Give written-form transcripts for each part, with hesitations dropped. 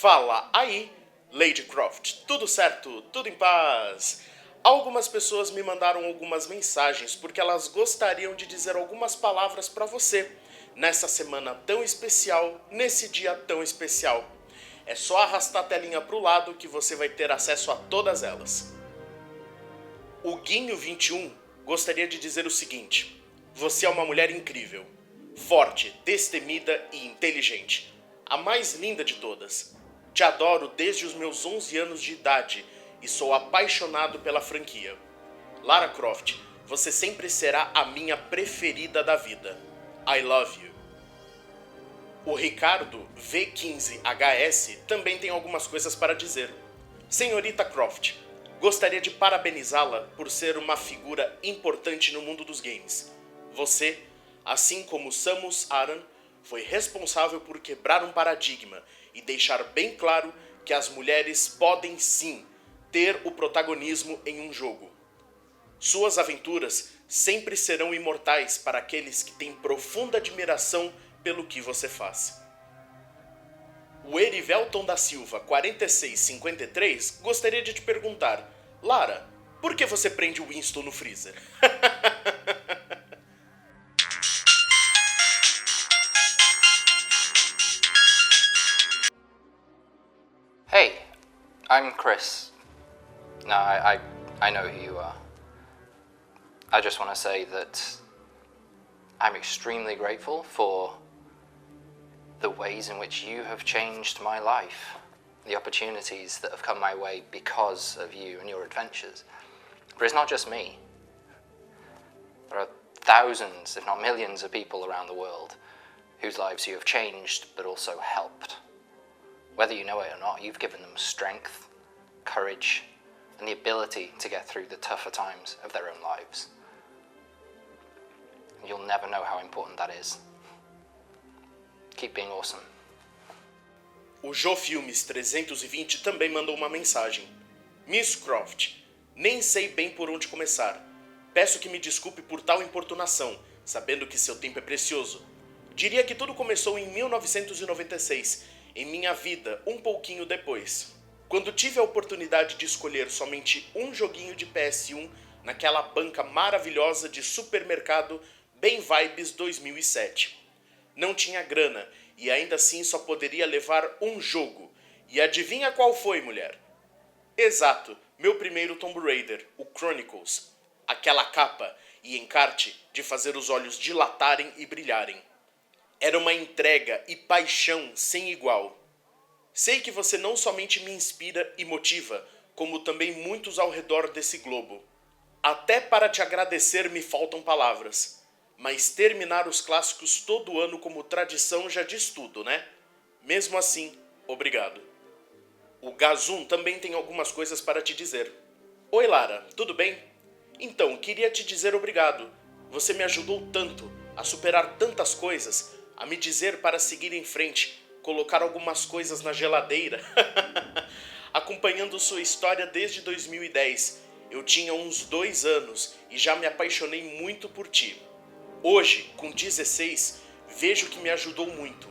Fala aí, Lady Croft, tudo certo? Tudo em paz? Algumas pessoas me mandaram algumas mensagens porque elas gostariam de dizer algumas palavras para você nessa semana tão especial, nesse dia tão especial. É só arrastar a telinha pro lado que você vai ter acesso a todas elas. O Guinho 21 gostaria de dizer o seguinte: você é uma mulher incrível, forte, destemida e inteligente, a mais linda de todas. Te adoro desde os meus 11 anos de idade e sou apaixonado pela franquia. Lara Croft, você sempre será a minha preferida da vida. I love you. O Ricardo V15HS também tem algumas coisas para dizer. Senhorita Croft, gostaria de parabenizá-la por ser uma figura importante no mundo dos games. Você, assim como Samus Aran, foi responsável por quebrar um paradigma e deixar bem claro que as mulheres podem sim ter o protagonismo em um jogo. Suas aventuras sempre serão imortais para aqueles que têm profunda admiração pelo que você faz. O Erivelton da Silva 4653 gostaria de te perguntar: Lara, por que você prende o Winston no freezer? Hey, I'm Chris. No, I know who you are. I just want to say that I'm extremely grateful for the ways in which you have changed my life, the opportunities that have come my way because of you and your adventures. But it's not just me. There are thousands, if not millions, of people around the world whose lives you have changed but also helped. Whether you know it or not, you've given them strength, courage, and the ability to get through the tougher times of their own lives. You'll never know how important that is. Keep being awesome. O Jofilmes 320 também mandou uma mensagem. Miss Croft, nem sei bem por onde começar. Peço que me desculpe por tal importunação, sabendo que seu tempo é precioso. Diria que tudo começou em 1996, em minha vida, um pouquinho depois. Quando tive a oportunidade de escolher somente um joguinho de PS1 naquela banca maravilhosa de supermercado Bem Vibes 2007. Não tinha grana e ainda assim só poderia levar um jogo. E adivinha qual foi, mulher? Exato, meu primeiro Tomb Raider, o Chronicles. Aquela capa e encarte de fazer os olhos dilatarem e brilharem. Era uma entrega e paixão sem igual. Sei que você não somente me inspira e motiva, como também muitos ao redor desse globo. Até para te agradecer me faltam palavras. Mas terminar os clássicos todo ano como tradição já diz tudo, né? Mesmo assim, obrigado. O Gazum também tem algumas coisas para te dizer. Oi Lara, tudo bem? Então, queria te dizer obrigado. Você me ajudou tanto a superar tantas coisas, a me dizer para seguir em frente, colocar algumas coisas na geladeira. Acompanhando sua história desde 2010, eu tinha uns 2 anos e já me apaixonei muito por ti. Hoje, com 16, vejo que me ajudou muito.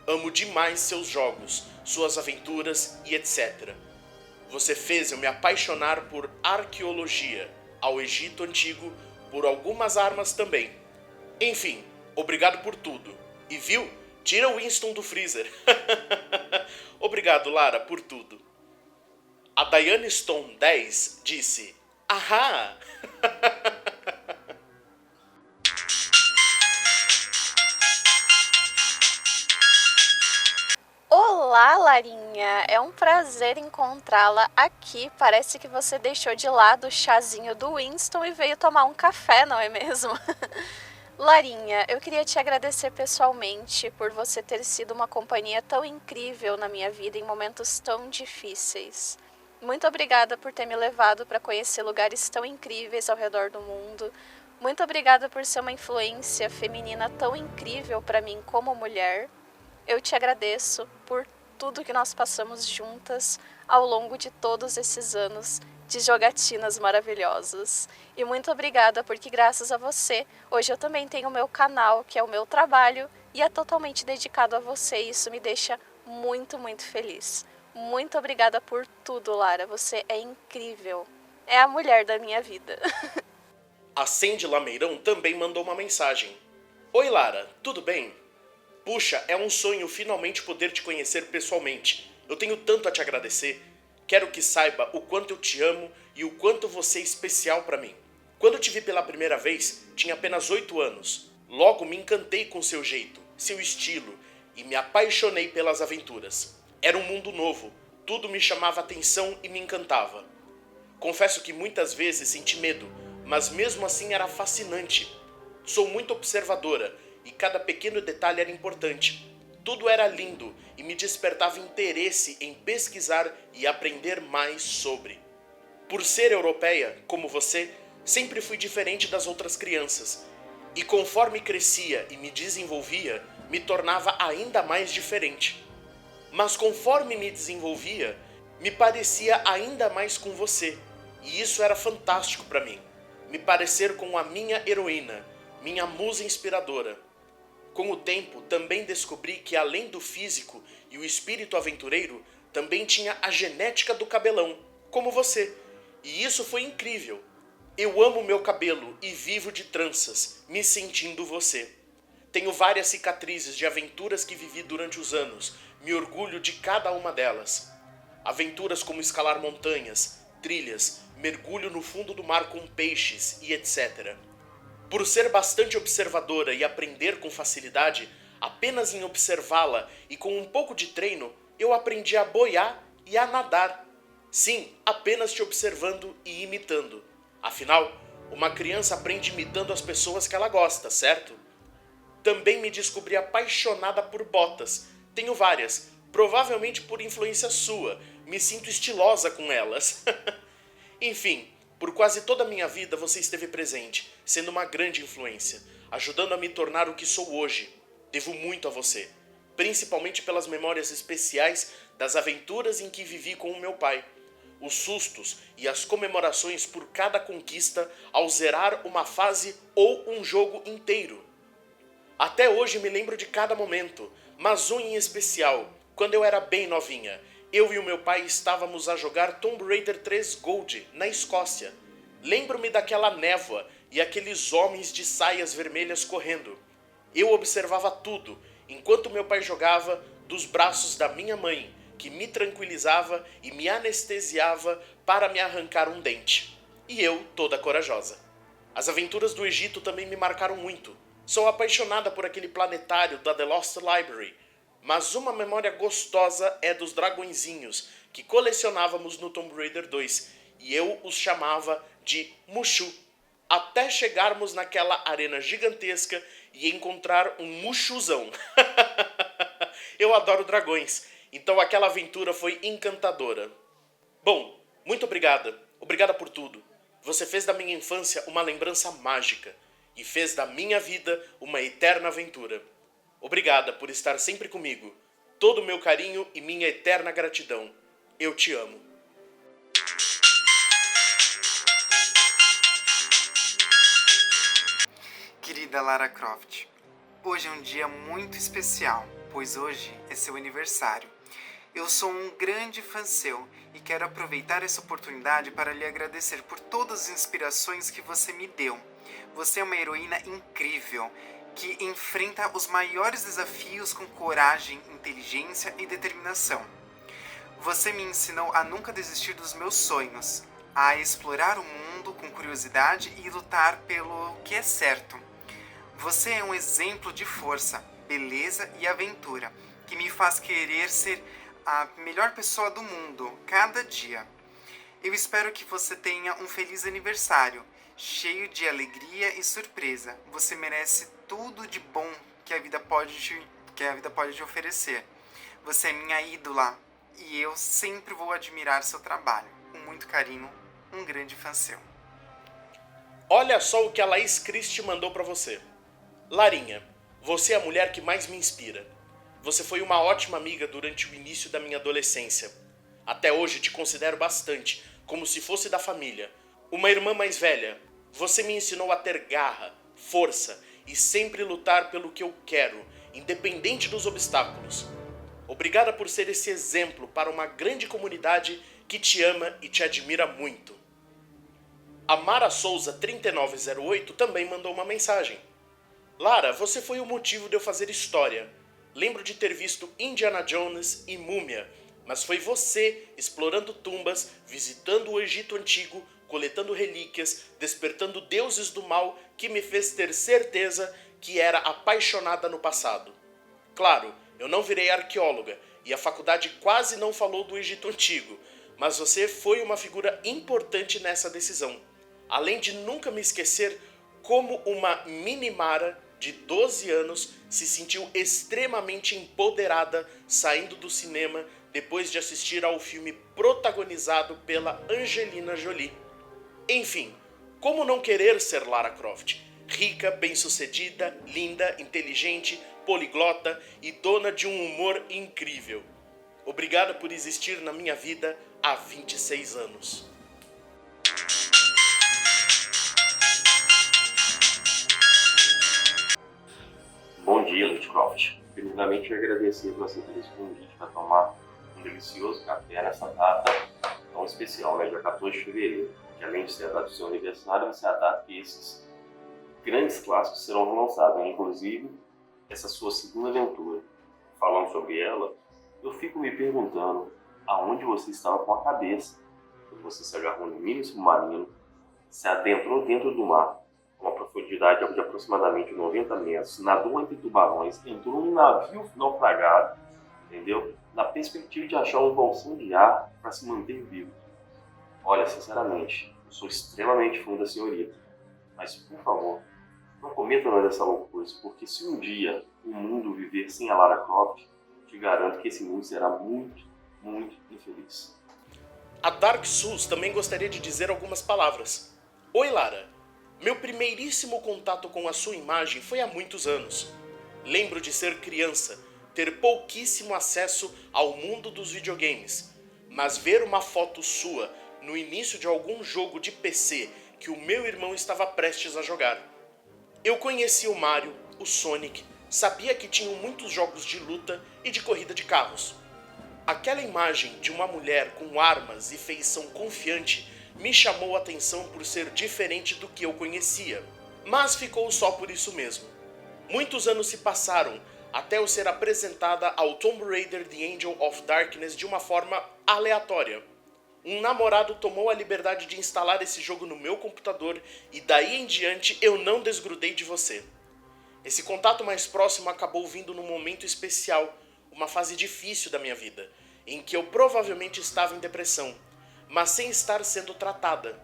Amo demais seus jogos, suas aventuras e etc. Você fez eu me apaixonar por arqueologia, ao Egito Antigo, por algumas armas também. Enfim, obrigado por tudo. E viu? Tira o Winston do freezer. Obrigado, Lara, por tudo. A Diane Stone 10 disse: Ahá! Olá, Larinha! É um prazer encontrá-la aqui. Parece que você deixou de lado o chazinho do Winston e veio tomar um café, não é mesmo? Larinha, eu queria te agradecer pessoalmente por você ter sido uma companhia tão incrível na minha vida em momentos tão difíceis. Muito obrigada por ter me levado para conhecer lugares tão incríveis ao redor do mundo. Muito obrigada por ser uma influência feminina tão incrível para mim como mulher. Eu te agradeço por tudo que nós passamos juntas ao longo de todos esses anos de jogatinas maravilhosas. E muito obrigada porque graças a você, hoje eu também tenho o meu canal, que é o meu trabalho, e é totalmente dedicado a você, e isso me deixa muito, muito feliz. Muito obrigada por tudo, Lara. Você é incrível. É a mulher da minha vida. A Sandy Lameirão também mandou uma mensagem. Oi, Lara, tudo bem? Puxa, é um sonho finalmente poder te conhecer pessoalmente. Eu tenho tanto a te agradecer. Quero que saiba o quanto eu te amo e o quanto você é especial pra mim. Quando te vi pela primeira vez, tinha apenas 8 anos. Logo me encantei com seu jeito, seu estilo e me apaixonei pelas aventuras. Era um mundo novo, tudo me chamava atenção e me encantava. Confesso que muitas vezes senti medo, mas mesmo assim era fascinante. Sou muito observadora e cada pequeno detalhe era importante. Tudo era lindo e me despertava interesse em pesquisar e aprender mais sobre. Por ser europeia, como você, sempre fui diferente das outras crianças. E conforme crescia e me desenvolvia, me tornava ainda mais diferente. Mas conforme me desenvolvia, me parecia ainda mais com você. E isso era fantástico para mim. Me parecer com a minha heroína, minha musa inspiradora. Com o tempo, também descobri que além do físico e o espírito aventureiro, também tinha a genética do cabelão, como você. E isso foi incrível. Eu amo meu cabelo e vivo de tranças, me sentindo você. Tenho várias cicatrizes de aventuras que vivi durante os anos, me orgulho de cada uma delas. Aventuras como escalar montanhas, trilhas, mergulho no fundo do mar com peixes e etc. Por ser bastante observadora e aprender com facilidade, apenas em observá-la e com um pouco de treino, eu aprendi a boiar e a nadar. Sim, apenas te observando e imitando. Afinal, uma criança aprende imitando as pessoas que ela gosta, certo? Também me descobri apaixonada por botas. Tenho várias, provavelmente por influência sua. Me sinto estilosa com elas. Enfim, por quase toda a minha vida você esteve presente, sendo uma grande influência, ajudando a me tornar o que sou hoje. Devo muito a você, principalmente pelas memórias especiais das aventuras em que vivi com o meu pai. Os sustos e as comemorações por cada conquista ao zerar uma fase ou um jogo inteiro. Até hoje me lembro de cada momento, mas um em especial, quando eu era bem novinha. Eu e o meu pai estávamos a jogar Tomb Raider 3 Gold, na Escócia. Lembro-me daquela névoa e aqueles homens de saias vermelhas correndo. Eu observava tudo, enquanto meu pai jogava, dos braços da minha mãe, que me tranquilizava e me anestesiava para me arrancar um dente. E eu, toda corajosa. As aventuras do Egito também me marcaram muito. Sou apaixonada por aquele planetário da The Lost Library. Mas uma memória gostosa é dos dragõezinhos que colecionávamos no Tomb Raider 2 e eu os chamava de Mushu, até chegarmos naquela arena gigantesca e encontrar um Mushuzão. Eu adoro dragões, então aquela aventura foi encantadora. Bom, muito obrigada. Obrigada por tudo. Você fez da minha infância uma lembrança mágica e fez da minha vida uma eterna aventura. Obrigada por estar sempre comigo. Todo o meu carinho e minha eterna gratidão. Eu te amo. Querida Lara Croft, hoje é um dia muito especial, pois hoje é seu aniversário. Eu sou um grande fã seu e quero aproveitar essa oportunidade para lhe agradecer por todas as inspirações que você me deu. Você é uma heroína incrível, que enfrenta os maiores desafios com coragem, inteligência e determinação. Você me ensinou a nunca desistir dos meus sonhos, a explorar o mundo com curiosidade e lutar pelo que é certo. Você é um exemplo de força, beleza e aventura, que me faz querer ser a melhor pessoa do mundo, cada dia. Eu espero que você tenha um feliz aniversário, cheio de alegria e surpresa. Você merece tudo de bom que a vida pode te oferecer. Você é minha ídola e eu sempre vou admirar seu trabalho. Com muito carinho, um grande fã seu. Olha só o que a Laís Christie mandou pra você. Larinha, você é a mulher que mais me inspira. Você foi uma ótima amiga durante o início da minha adolescência. Até hoje te considero bastante, como se fosse da família. Uma irmã mais velha. Você me ensinou a ter garra, força e sempre lutar pelo que eu quero, independente dos obstáculos. Obrigada por ser esse exemplo para uma grande comunidade que te ama e te admira muito. A Mara Souza 3908 também mandou uma mensagem. Lara, você foi o motivo de eu fazer história. Lembro de ter visto Indiana Jones e Múmia, mas foi você explorando tumbas, visitando o Egito Antigo, coletando relíquias, despertando deuses do mal que me fez ter certeza que era apaixonada no passado. Claro, eu não virei arqueóloga e a faculdade quase não falou do Egito Antigo, mas você foi uma figura importante nessa decisão. Além de nunca me esquecer como uma mini Mara de 12 anos se sentiu extremamente empoderada saindo do cinema depois de assistir ao filme protagonizado pela Angelina Jolie. Enfim, como não querer ser Lara Croft? Rica, bem-sucedida, linda, inteligente, poliglota e dona de um humor incrível. Obrigada por existir na minha vida há 26 anos. Bom dia, Lady Croft. Primeiramente, eu agradecer por aceitar esse convite para tomar um delicioso café nessa data tão especial, né, dia 14 de fevereiro, que além de ser a data do seu aniversário, vai ser a data que esses grandes clássicos serão lançados, né? Inclusive essa sua segunda aventura. Falando sobre ela, eu fico me perguntando aonde você estava com a cabeça quando você se agarrou no mini submarino, se adentrou dentro do mar, com uma profundidade de aproximadamente 90 metros, nadou entre tubarões, entrou num navio naufragado, entendeu? Na perspectiva de achar um bolsão de ar para se manter vivo. Olha, sinceramente, eu sou extremamente fã da senhorita, mas por favor, não cometa mais essa loucura, porque se um dia o mundo viver sem a Lara Croft, te garanto que esse mundo será muito, muito infeliz. A Dark Souls também gostaria de dizer algumas palavras. Oi, Lara. Meu primeiríssimo contato com a sua imagem foi há muitos anos. Lembro de ser criança, ter pouquíssimo acesso ao mundo dos videogames, mas ver uma foto sua no início de algum jogo de PC que o meu irmão estava prestes a jogar. Eu conhecia o Mario, o Sonic, sabia que tinham muitos jogos de luta e de corrida de carros. Aquela imagem de uma mulher com armas e feição confiante me chamou a atenção por ser diferente do que eu conhecia, mas ficou só por isso mesmo. Muitos anos se passaram até eu ser apresentada ao Tomb Raider The Angel of Darkness de uma forma aleatória. Um namorado tomou a liberdade de instalar esse jogo no meu computador e daí em diante eu não desgrudei de você. Esse contato mais próximo acabou vindo num momento especial, uma fase difícil da minha vida, em que eu provavelmente estava em depressão, mas sem estar sendo tratada.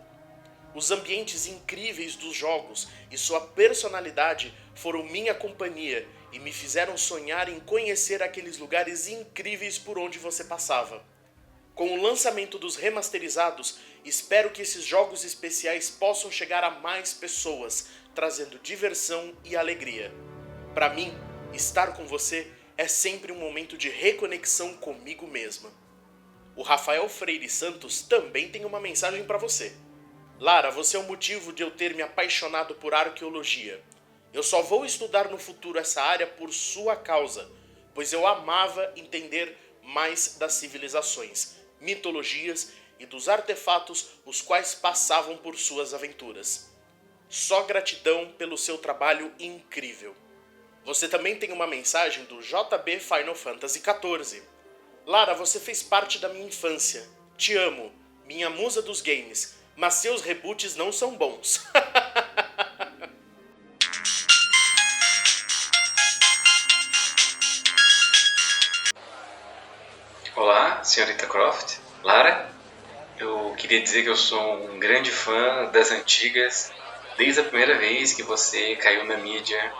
Os ambientes incríveis dos jogos e sua personalidade foram minha companhia e me fizeram sonhar em conhecer aqueles lugares incríveis por onde você passava. Com o lançamento dos remasterizados, espero que esses jogos especiais possam chegar a mais pessoas, trazendo diversão e alegria. Para mim, estar com você é sempre um momento de reconexão comigo mesma. O Rafael Freire Santos também tem uma mensagem para você. Lara, você é o motivo de eu ter me apaixonado por arqueologia. Eu só vou estudar no futuro essa área por sua causa, pois eu amava entender mais das civilizações, mitologias e dos artefatos os quais passavam por suas aventuras. Só gratidão pelo seu trabalho incrível. Você também tem uma mensagem do JB Final Fantasy XIV. Lara, você fez parte da minha infância. Te amo, minha musa dos games, mas seus reboots não são bons. Olá, senhorita Croft. Lara, eu queria dizer que eu sou um grande fã das antigas. Desde a primeira vez que você caiu na mídia,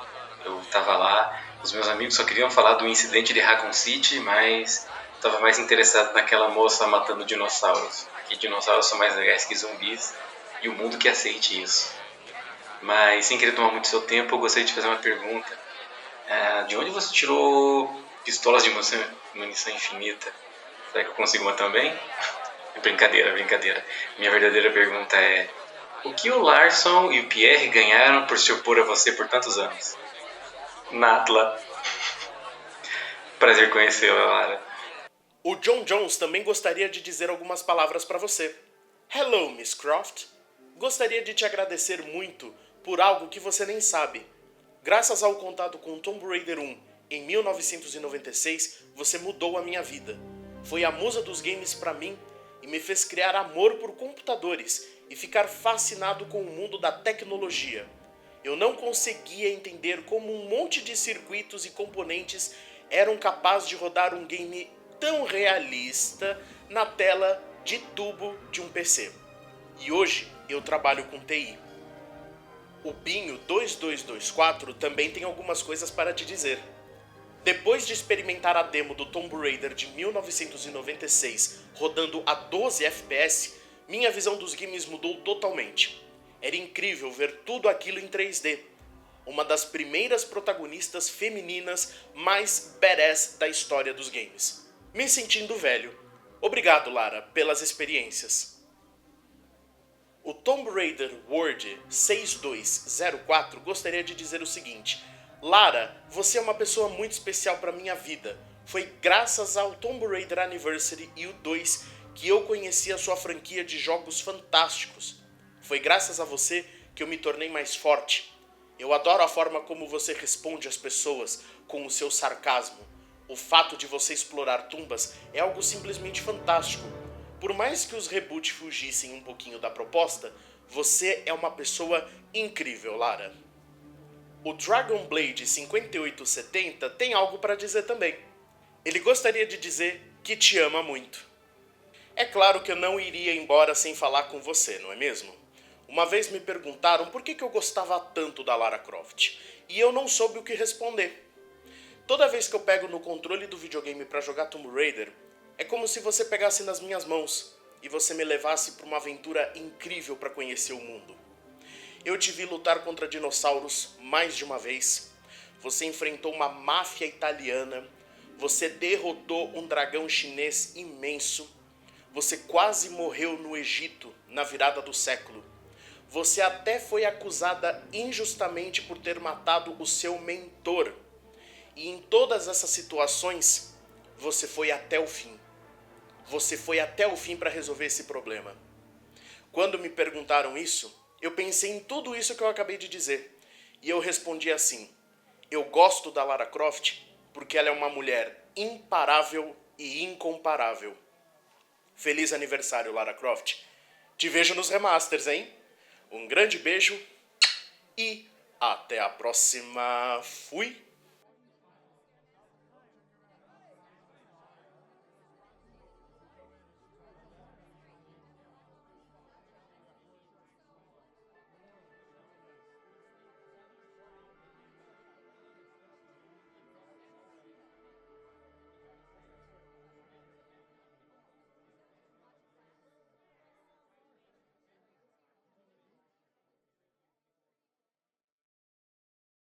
eu estava lá. Os meus amigos só queriam falar do incidente de Raccoon City, mas estava mais interessado naquela moça matando dinossauros. Aqui dinossauros são mais legais que zumbis e o mundo que aceite isso. Mas sem querer tomar muito seu tempo, eu gostaria de fazer uma pergunta. De onde você tirou pistolas de munição infinita? Será que eu consigo uma também? Brincadeira, brincadeira. Minha verdadeira pergunta é: o que o Larson e o Pierre ganharam por se opor a você por tantos anos? Natla. Prazer conhecê-la, Lara. O John Jones também gostaria de dizer algumas palavras para você. Hello, Miss Croft. Gostaria de te agradecer muito por algo que você nem sabe. Graças ao contato com Tomb Raider 1 em 1996, você mudou a minha vida. Foi a musa dos games para mim e me fez criar amor por computadores e ficar fascinado com o mundo da tecnologia. Eu não conseguia entender como um monte de circuitos e componentes eram capazes de rodar um game tão realista na tela de tubo de um PC. E hoje eu trabalho com TI. O Binho 2224 também tem algumas coisas para te dizer. Depois de experimentar a demo do Tomb Raider de 1996 rodando a 12 FPS, minha visão dos games mudou totalmente. Era incrível ver tudo aquilo em 3D. Uma das primeiras protagonistas femininas mais badass da história dos games. Me sentindo velho. Obrigado, Lara, pelas experiências. O Tomb Raider World 6204 gostaria de dizer o seguinte: Lara, você é uma pessoa muito especial para minha vida. Foi graças ao Tomb Raider Anniversary e o 2 que eu conheci a sua franquia de jogos fantásticos. Foi graças a você que eu me tornei mais forte. Eu adoro a forma como você responde às pessoas com o seu sarcasmo. O fato de você explorar tumbas é algo simplesmente fantástico. Por mais que os reboots fugissem um pouquinho da proposta, você é uma pessoa incrível, Lara. O Dragon Blade 5870 tem algo para dizer também. Ele gostaria de dizer que te ama muito. É claro que eu não iria embora sem falar com você, não é mesmo? Uma vez me perguntaram por que eu gostava tanto da Lara Croft, e eu não soube o que responder. Toda vez que eu pego no controle do videogame para jogar Tomb Raider, é como se você pegasse nas minhas mãos e você me levasse para uma aventura incrível para conhecer o mundo. Eu te vi lutar contra dinossauros mais de uma vez, você enfrentou uma máfia italiana, você derrotou um dragão chinês imenso, você quase morreu no Egito na virada do século. Você até foi acusada injustamente por ter matado o seu mentor. E em todas essas situações, você foi até o fim. Você foi até o fim para resolver esse problema. Quando me perguntaram isso, eu pensei em tudo isso que eu acabei de dizer. E eu respondi assim: eu gosto da Lara Croft porque ela é uma mulher imparável e incomparável. Feliz aniversário, Lara Croft. Te vejo nos remasters, hein? Um grande beijo e até a próxima. Fui!